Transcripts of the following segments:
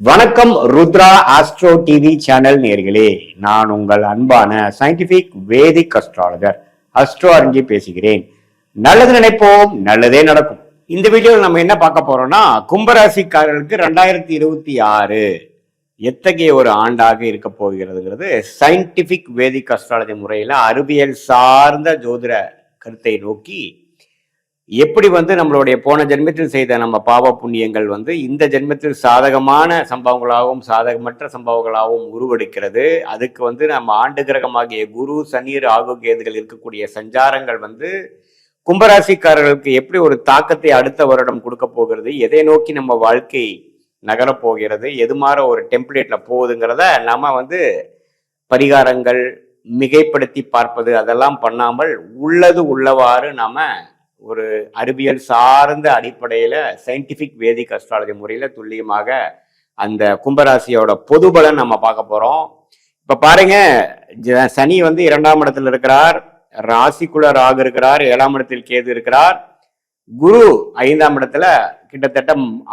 வணக்கம் Rudra astro TV channel நேர்களே, நான் உங்கள் அன்பான சயின்டிபிக் வேதிக் அஸ்ட்ராலஜர் அஸ்ட்ரோ அறிஞ்சி பேசுகிறேன். நல்லது நினைப்போம், நல்லதே நடக்கும். இந்த வீடியோவில் நம்ம என்ன பார்க்க போறோம்னா, கும்பராசிக்காரர்களுக்கு 2026 எத்தகைய ஒரு ஆண்டாக இருக்க போகிறதுங்கிறது சயின்டிபிக் வேதிக் அஸ்ட்ராலஜி முறையில அறிவியல் சார்ந்த ஜோதிட கருத்தை நோக்கி எப்படி நம்மளுடைய போன ஜென்மத்தில் செய்த நம்ம பாவ புண்ணியங்கள் இந்த ஜென்மத்தில் சாதகமான சம்பவங்களாகவும் சாதகமற்ற சம்பவங்களாகவும் உருவெடுக்கிறது. அதுக்கு நம்ம ஆண்டு கிரகமாகிய குரு, சனி, ராகு, கேதுகள் இருக்கக்கூடிய சஞ்சாரங்கள் கும்பராசிக்காரர்களுக்கு எப்படி ஒரு தாக்கத்தை அடுத்த வருடம் கொடுக்க போகிறது, எதை நோக்கி நம்ம வாழ்க்கை நகரப்போகிறது, எது மாதிரி ஒரு டெம்ப்ளேட்ல போகுதுங்கிறத நம்ம பரிகாரங்கள் மிகைப்படுத்தி பார்ப்பது அதெல்லாம் பண்ணாமல் உள்ளது உள்ளவாறு நாம ஒரு அறிவியல் சார்ந்த அடிப்படையில சயின்டிபிக் வேதிக் அஸ்ட்ராலஜி முறையில துல்லியமாக அந்த கும்பராசியோட பொது பலன் நம்ம பார்க்க போறோம். இப்ப பாருங்க, சனி 2ஆம் இடத்துல இருக்கிறார், ராசிக்குள்ள ராகு இருக்கிறார், 7ஆம் இடத்தில் கேது இருக்கிறார். குரு 5ஆம் இடத்துல கிட்டத்தட்ட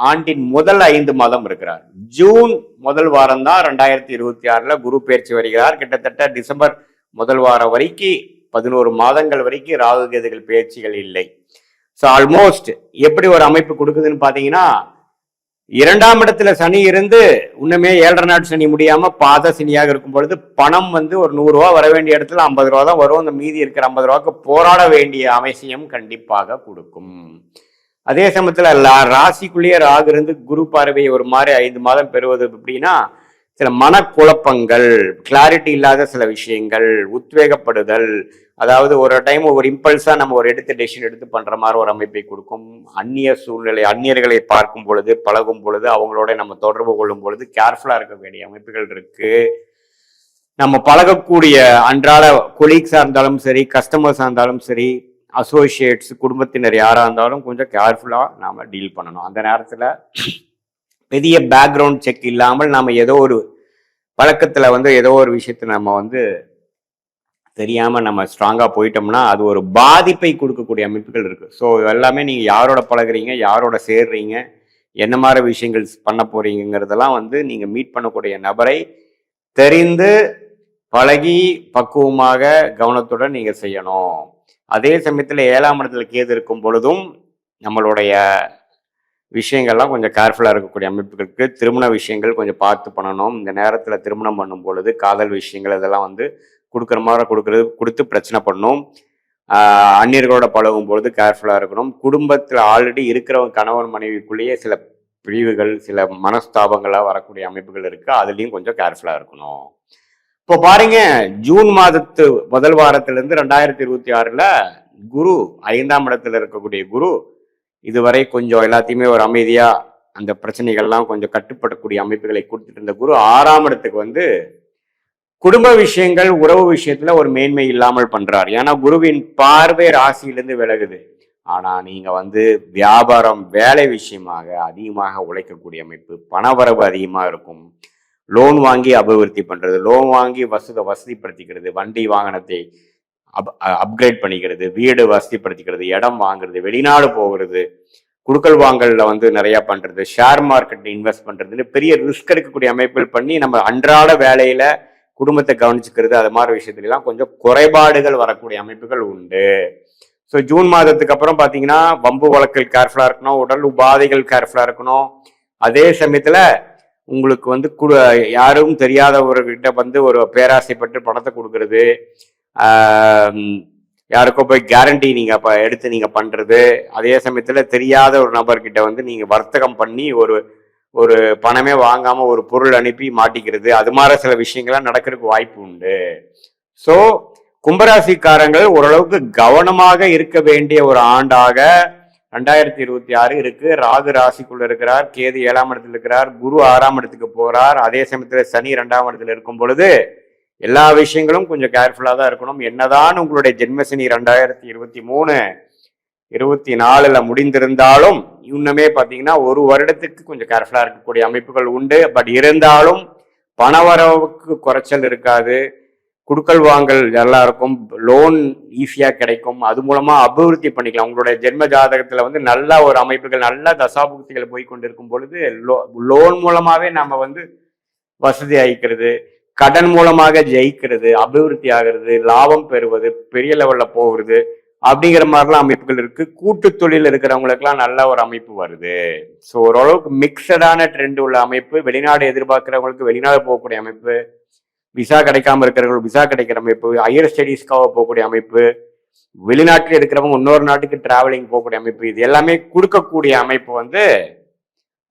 ஆண்டின் முதல் 5 மாதம் இருக்கிறார். ஜூன் முதல் வாரம் தான் 2026 குரு பயிற்சி வருகிறார். கிட்டத்தட்ட டிசம்பர் முதல் வாரம் வரைக்கும் 11 மாதங்கள் வரைக்கும் ராகு கேதுகள் பயிற்சிகள் இல்லை. ஸோ ஆல்மோஸ்ட் எப்படி ஒரு அமைப்பு கொடுக்குதுன்னு பாத்தீங்கன்னா, 2ஆம் இடத்துல சனி இருந்து இன்னுமே 7.5 நாட் சனி முடியாம பாத சனியாக இருக்கும் பொழுது பணம் ஒரு 100 ரூபா வர வேண்டிய இடத்துல 50 ரூபா தான் வரும். அந்த மீதி இருக்கிற 50 ரூபாய்க்கு போராட வேண்டிய அவசியம் கண்டிப்பாக கொடுக்கும். அதே சமயத்துல ராசிக்குள்ளேயே ராகு இருந்து குரு பார்வையை ஒரு மாதிரி 5 மாதம் பெறுவது எப்படின்னா, சில மனக்குழப்பங்கள், கிளாரிட்டி இல்லாத சில விஷயங்கள், உத்வேகப்படுதல், அதாவது ஒரு டைம் ஒரு இம்பல்ஸா நம்ம ஒரு டெசிஷன் எடுத்து பண்ற மாதிரி ஒரு அமைப்பை கொடுக்கும். அந்நிய சூழ்நிலை, அந்நியர்களை பார்க்கும் பொழுது, பழகும் பொழுது, அவங்களோட நம்ம தொடர்பு கொள்ளும் பொழுது கேர்ஃபுல்லா இருக்க வேண்டிய அமைப்புகள் இருக்கு. நம்ம பழகக்கூடிய அன்றாட கொலீக்ஸா இருந்தாலும் சரி, கஸ்டமர்ஸா இருந்தாலும் சரி, அசோசியேட்ஸ், குடும்பத்தினர் யாரா இருந்தாலும் கொஞ்சம் கேர்ஃபுல்லா நாம டீல் பண்ணணும். அந்த நேரத்துல பெரிய பேக்ரவுண்ட் செக் இல்லாமல் நாம ஏதோ ஒரு பழக்கத்துல ஏதோ ஒரு விஷயத்த நம்ம தெரியாம நம்ம ஸ்ட்ராங்கா போயிட்டோம்னா அது ஒரு பாதிப்பை கொடுக்கக்கூடிய அமைப்புகள் இருக்கு. ஸோ எல்லாமே நீங்க யாரோட பழகுறீங்க, யாரோட சேர்றீங்க, என்ன மாதிரி விஷயங்கள் பண்ண போறீங்கிறதெல்லாம் நீங்க மீட் பண்ணக்கூடிய நபரை தெரிந்து பழகி பக்குவமாக கவனத்துடன் நீங்க செய்யணும். அதே சமயத்துல 7ஆம் இடத்துல கேது இருக்கும் பொழுதும் நம்மளுடைய விஷயங்கள்லாம் கொஞ்சம் கேர்ஃபுல்லாக இருக்கக்கூடிய அமைப்புகளுக்கு. திருமண விஷயங்கள் கொஞ்சம் பார்த்து பண்ணணும். இந்த நேரத்தில் திருமணம் பண்ணும் பொழுது காதல் விஷயங்கள் இதெல்லாம் கொடுக்குற மாதிரி கொடுத்து பிரச்சனை பண்ணும். அந்நியர்களோட பழகும் பொழுது கேர்ஃபுல்லாக இருக்கணும். குடும்பத்தில் ஆல்ரெடி இருக்கிறவங்க கணவன் மனைவிக்குள்ளேயே சில பிரிவுகள், சில மனஸ்தாபங்களாக வரக்கூடிய அமைப்புகள் இருக்கு. அதுலேயும் கொஞ்சம் கேர்ஃபுல்லாக இருக்கணும். இப்போ பாருங்க, ஜூன் மாதத்து முதல் வாரத்திலிருந்து 2026 குரு 5ஆம் இடத்துல இருக்கக்கூடிய குரு இதுவரை கொஞ்சம் எல்லாத்தையுமே ஒரு அமைதியா அந்த பிரச்சனைகள்லாம் கொஞ்சம் கட்டுப்படக்கூடிய அமைப்புகளை கொடுத்துட்டு இருந்த குரு 6ஆம் இடத்துக்கு குடும்ப விஷயங்கள், உறவு விஷயத்துல ஒரு மேன்மை இல்லாமல் பண்றாரு. ஏன்னா குருவின் பார்வை ராசியிலிருந்து விலகுது. ஆனா நீங்க வியாபாரம், வேலை விஷயமாக அதிகமாக உழைக்கக்கூடிய அமைப்பு, பணவரவு அதிகமா இருக்கும். லோன் வாங்கி அபிவிருத்தி பண்றது, லோன் வாங்கி வசதிப்படுத்திக்கிறது, வண்டி வாகனத்தை அப்கிரேட் பண்ணிக்கிறது, வீடு வசதிப்படுத்திக்கிறது, இடம் வாங்குறது, வெளிநாடு போகிறது, குடுக்கல் வாங்கல்ல நிறைய பண்றது, ஷேர் மார்க்கெட் இன்வெஸ்ட் பண்றதுன்னு பெரிய ரிஸ்க் எடுக்கக்கூடிய அமைப்புகள் பண்ணி நம்ம அன்றாட வேலையில குடும்பத்தை கவனிச்சுக்கிறது, அது மாதிரி விஷயத்துல எல்லாம் கொஞ்சம் குறைபாடுகள் வரக்கூடிய அமைப்புகள் உண்டு. ஸோ ஜூன் மாதத்துக்கு அப்புறம் பாத்தீங்கன்னா வம்பு வழக்கல் கேர்ஃபுல்லா இருக்கணும், உடல் உபாதைகள் கேர்ஃபுல்லா இருக்கணும். அதே சமயத்துல உங்களுக்கு யாரும் தெரியாதவர்கிட்ட ஒரு பேராசைப்பட்டு பணத்தை கொடுக்கறது, யாருக்கோ போய் கேரண்டி நீங்க எடுத்து நீங்க பண்றது, அதே சமயத்துல தெரியாத ஒரு நபர்கிட்ட நீங்க வர்த்தகம் பண்ணி ஒரு பணமே வாங்காம ஒரு பொருள் அனுப்பி மாட்டிக்கிறது, அது மாதிரி சில விஷயங்கள்லாம் நடக்கிறதுக்கு வாய்ப்பு உண்டு. ஸோ கும்பராசிக்காரங்கள் ஓரளவுக்கு கவனமாக இருக்க வேண்டிய ஒரு ஆண்டாக 2026 இருக்கு. ராகு ராசிக்குள்ள இருக்கிறார், கேது 7ஆம் இடத்துல இருக்கிறார், குரு 6ஆம் இடத்துக்கு போறார். அதே சமயத்துல சனி 2ஆம் இடத்துல இருக்கும் பொழுது எல்லா விஷயங்களும் கொஞ்சம் கேர்ஃபுல்லா தான் இருக்கணும். என்னதான் உங்களுடைய ஜென்மசனி 2023 24 முடிந்திருந்தாலும் இன்னுமே பாத்தீங்கன்னா ஒரு வருடத்துக்கு கொஞ்சம் கேர்ஃபுல்லா இருக்கக்கூடிய அமைப்புகள் உண்டு. பட் இருந்தாலும் பணவரவுக்கு குறைச்சல் இருக்காது, குடுக்கல் வாங்கல் நல்லா இருக்கும், லோன் ஈஸியா கிடைக்கும், அது மூலமா அபிவிருத்தி பண்ணிக்கலாம். உங்களுடைய ஜென்ம ஜாதகத்துல வந்து நல்ல ஒரு அமைப்புகள், நல்ல தசாபுக்திகள் போய் கொண்டிருக்கும் பொழுது லோன் மூலமாவே நம்ம வந்து வசதி ஆயிக்கிறது, கடன் மூலமாக ஜெயிக்கிறது, அபிவிருத்தி ஆகிறது, லாபம் பெறுவது, பெரிய லெவல்ல போகிறது அப்படிங்கிற மாதிரிலாம் அமைப்புகள் இருக்கு. கூட்டு தொழில் இருக்கிறவங்களுக்குலாம் நல்ல ஒரு அமைப்பு வருது. ஸோ ஓரளவுக்கு மிக்சடான ட்ரெண்ட் உள்ள அமைப்பு. வெளிநாடு எதிர்பார்க்கிறவங்களுக்கு வெளிநாடு போகக்கூடிய அமைப்பு, விசா கிடைக்காம இருக்கிறவங்களுக்கு விசா கிடைக்கிற அமைப்பு, ஹையர் ஸ்டடீஸ்க்காக போகக்கூடிய அமைப்பு, வெளிநாட்டில் இருக்கிறவங்க இன்னொரு நாட்டுக்கு டிராவலிங் போகக்கூடிய அமைப்பு, இது எல்லாமே கொடுக்கக்கூடிய அமைப்பு வந்து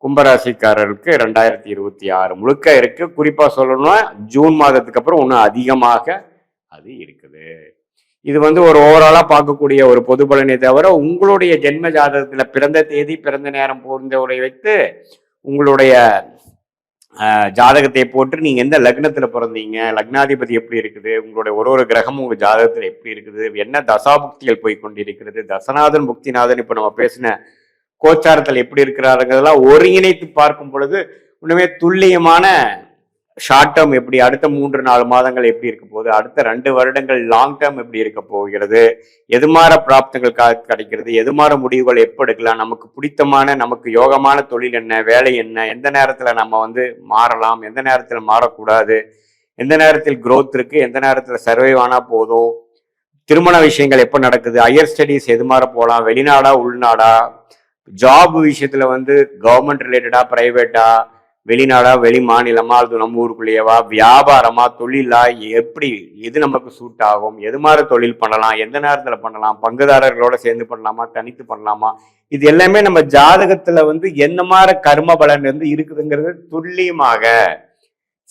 கும்பராசிக்காரருக்கு 2026 முழுக்க இருக்கு. குறிப்பா சொல்லணும்னா ஜூன் மாதத்துக்கு அப்புறம் இன்னும் அதிகமாக அது இருக்குது. இது வந்து ஒரு ஓவராலா பார்க்கக்கூடிய ஒரு பொது பலனை தவிர, உங்களுடைய ஜென்ம ஜாதகத்துல பிறந்த தேதி, பிறந்த நேரம் போன்றவரை வைத்து உங்களுடைய ஜாதகத்தை போட்டு நீங்க எந்த லக்னத்துல பிறந்தீங்க, லக்னாதிபதி எப்படி இருக்குது, உங்களுடைய ஒரு கிரகமும் உங்க ஜாதகத்துல எப்படி இருக்குது, என்ன தசாபுக்திகள் போய் கொண்டிருக்கிறது, தசநாதன் புக்திநாதன் இப்ப நம்ம பேசின கோச்சாரத்தில் எப்படி இருக்கிறாருங்கிறதெல்லாம் ஒருங்கிணைத்து பார்க்கும் பொழுது இன்னுமே துல்லியமான ஷார்ட் டேர்ம் எப்படி, அடுத்த 3-4 மாதங்கள் எப்படி இருக்க போகுது, அடுத்த 2 வருடங்கள் லாங் டேர்ம் எப்படி இருக்க போகிறது, எதுமாற பிராப்தங்கள் கிடைக்கிறது, எதுமாற முடிவுகள் எப்போ எடுக்கலாம், நமக்கு பிடித்தமான நமக்கு யோகமான தொழில் என்ன, வேலை என்ன, எந்த நேரத்துல நம்ம வந்து மாறலாம், எந்த நேரத்துல மாறக்கூடாது, எந்த நேரத்தில் growth இருக்கு, எந்த நேரத்துல சர்வைவ் ஆனா போதும், திருமண விஷயங்கள் எப்போ நடக்குது, ஹையர் ஸ்டடீஸ் எது மாற போகலாம், வெளிநாடா உள்நாடா, ஜாப் விஷயத்துல வந்து கவர்மெண்ட் ரிலேட்டடா, பிரைவேட்டா, வெளிநாடா, வெளி மாநிலமா, அது நம்ம ஊருக்குள்ளேயவா, வியாபாரமா, தொழிலா, எப்படி எது நமக்கு சூட் ஆகும், எது மாதிரி தொழில் பண்ணலாம், எந்த நேரத்துல பண்ணலாம், பங்குதாரர்களோட சேர்ந்து பண்ணலாமா, தனித்து பண்ணலாமா, இது எல்லாமே நம்ம ஜாதகத்துல வந்து என்ன மாதிரி கர்ம பலன் வந்து இருக்குதுங்கிறது துல்லியமாக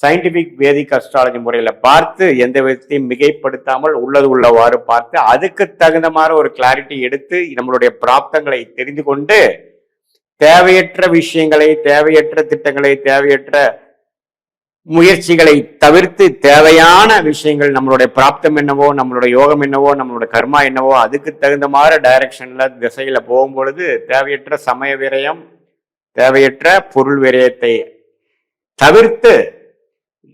சயின்டிபிக் வேதிக் அஸ்ட்ராலஜி முறையில பார்த்து எந்த விதத்தையும் மிகைப்படுத்தாமல் உள்ளது உள்ளவாறு பார்த்து அதுக்கு தகுந்த மாதிரி ஒரு கிளாரிட்டி எடுத்து நம்மளுடைய பிராப்தங்களை தெரிந்து கொண்டு தேவையற்ற விஷயங்களை, தேவையற்ற திட்டங்களை, தேவையற்ற முயற்சிகளை தவிர்த்து தேவையான விஷயங்கள், நம்மளுடைய பிராப்தம் என்னவோ, நம்மளுடைய யோகம் என்னவோ, நம்மளுடைய கர்மா என்னவோ, அதுக்கு தகுந்த மாதிரி டைரக்ஷன்ல திசையில போகும்பொழுது தேவையற்ற சமய விரயம், தேவையற்ற பொருள் விரயத்தை தவிர்த்து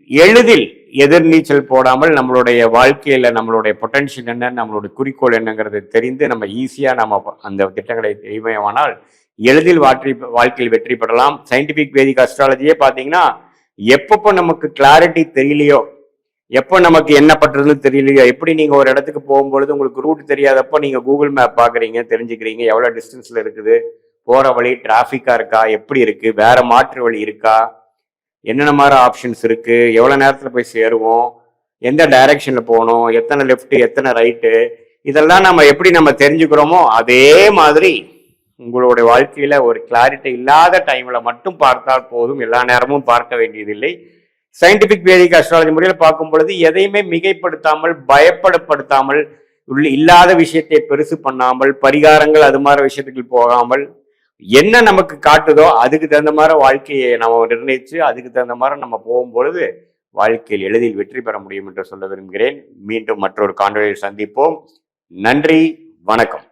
எளிதில் எதிர்நீச்சல் போடாமல் நம்மளுடைய வாழ்க்கையில நம்மளுடைய பொட்டன்ஷியல் என்ன, நம்மளுடைய குறிக்கோள் என்னங்கிறத தெரிந்து நம்ம ஈஸியா நம்ம அந்த திட்டங்களை தெரியுமானால் எளிதில் வாழ்க்கையில் வெற்றி பெறலாம். சயின்டிபிக் வேதிக் அஸ்ட்ராலஜியே பார்த்தீங்கன்னா எப்பப்போ நமக்கு கிளாரிட்டி தெரியலையோ, எப்போ நமக்கு என்ன பண்றதுன்னு தெரியலையோ, எப்படி நீங்க ஒரு இடத்துக்கு போகும்பொழுது உங்களுக்கு ரூட் தெரியாதப்போ நீங்க கூகுள் மேப் பாக்குறீங்க, தெரிஞ்சுக்கிறீங்க எவ்வளவு டிஸ்டன்ஸ்ல இருக்குது, போற வழி டிராஃபிக்கா இருக்கா, எப்படி இருக்கு, வேற மாற்று வழி இருக்கா, என்னென்ன மாதிரி ஆப்ஷன்ஸ் இருக்கு, எவ்வளவு நேரத்துல போய் சேருவோம், எந்த டைரக்ஷன்ல போகணும், எத்தனை லெஃப்ட் எத்தனை ரைட்டு, இதெல்லாம் நம்ம எப்படி நம்ம தெரிஞ்சுக்கிறோமோ அதே மாதிரி உங்களுடைய வாழ்க்கையில ஒரு கிளாரிட்டி இல்லாத டைம்ல மட்டும் பார்த்தால் போதும், எல்லா நேரமும் பார்க்க வேண்டியதில்லை. சயின்டிபிக் வேதிக் அஸ்ட்ராலஜி முறையில் பார்க்கும் பொழுது எதையுமே மிகைப்படுத்தாமல், பயப்படுத்தாமல், இல்லாத விஷயத்தை பெருசு பண்ணாமல், பரிகாரங்கள் அது மாதிரி விஷயத்துக்கு போகாமல், என்ன நமக்கு காட்டுதோ அதுக்கு தகுந்த மாதிரி வாழ்க்கையை நம்ம நிர்ணயிச்சு அதுக்கு தகுந்த மாதிரி நம்ம போகும்பொழுது வாழ்க்கையில் எளிதில் வெற்றி பெற முடியும் என்று சொல்ல விரும்புகிறேன். மீண்டும் மற்றொரு காணொளியில் சந்திப்போம். நன்றி, வணக்கம்.